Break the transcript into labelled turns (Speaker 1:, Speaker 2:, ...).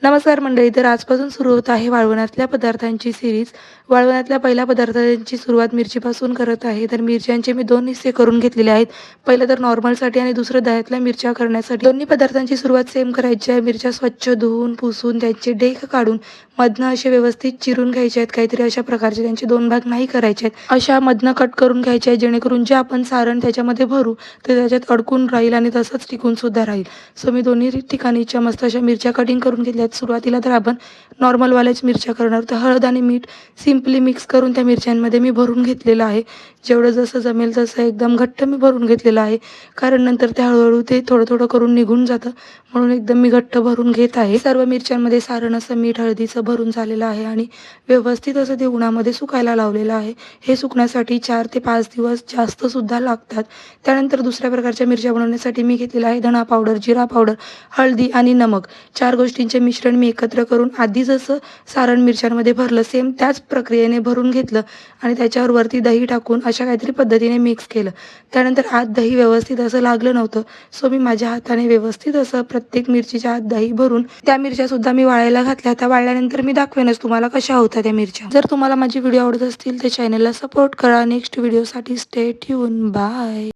Speaker 1: नमस्कार मंडळी. तर आजपासून सुरू होत आहे वाळवणातल्या पदार्थांची सीरीज. वाळवणातल्या पहिल्या पदार्थांची सुरुवात मिरचीपासून करत आहे. तर मिरच्यांचे मी 2 हिस्से करून घेतलेले आहेत. पहिलं तर नॉर्मलसाठी आणि दुसरं दह्यातल्या मिरच्या करण्यासाठी. दोन्ही पदार्थांची सुरुवात सेम करायची आहे. मिरच्या स्वच्छ धुवून, पुसून त्यांचे देठ काढून मधनं असे व्यवस्थित चिरून घ्यायचे आहेत. काहीतरी अशा प्रकारचे त्यांचे 2 भाग नाही करायचे आहेत. अशा मधनं कट करून घ्यायचे आहेत, जेणेकरून जे आपण सारण त्याच्यामध्ये भरू ते त्याच्यात अडकून राहील आणि तसंच टिकून सुद्धा राहील. सो मी दोन्ही ठिकाणीच्या मस्त अशा मिरच्या कटिंग करून घेतल्या. सुरुवातीला तर आपण नॉर्मलवाल्याच मिरच्या करणार. तर हळद आणि मीठ सिम्पली मिक्स करून त्या मिरच्यांमध्ये मी भरून घेतलेलं आहे. जेवढं जसं जमेल तसं एकदम घट्ट मी भरून घेतलेलं आहे, कारण नंतर ते हळूहळू ते थोडं थोडं करून निघून जातं, म्हणून एकदम मी घट्ट भरून घेत आहे. सर्व मिरच्यांमध्ये सारण असं मीठ हळदीचं भरून झालेलं आहे आणि व्यवस्थित असं ते उन्हामध्ये सुकायला लावलेलं आहे. हे सुकण्यासाठी 4 ते 5 दिवस जास्त सुद्धा लागतात. त्यानंतर दुसऱ्या प्रकारच्या मिरच्या बनवण्यासाठी मी घेतलेला आहे धणा पावडर, जिरा पावडर, हळदी आणि नमक. 4 गोष्टींचे मिश्रण मी एकत्र करून आधी जसं सारण मिरच्यांमध्ये भरलं सेम त्याच प्रक्रियेने भरून घेतलं आणि त्याच्यावर वरती दही टाकून अशा काहीतरी पद्धतीने मिक्स केलं. त्यानंतर आत दही व्यवस्थित असं लागलं नव्हतं, सो मी माझ्या हाताने व्यवस्थित असं प्रत्येक मिरचीच्या आत दही भरून त्या मिरच्या सुद्धा मी वाळायला घातल्या. त्या वाळल्यानंतर मी दाखवेनच तुम्हाला कशा होत्या त्या मिरच्या. जर तुम्हाला माझी व्हिडिओ आवडत असतील तर चॅनलला सपोर्ट करा. नेक्स्ट व्हिडिओसाठी स्टे ट्यून. बाय.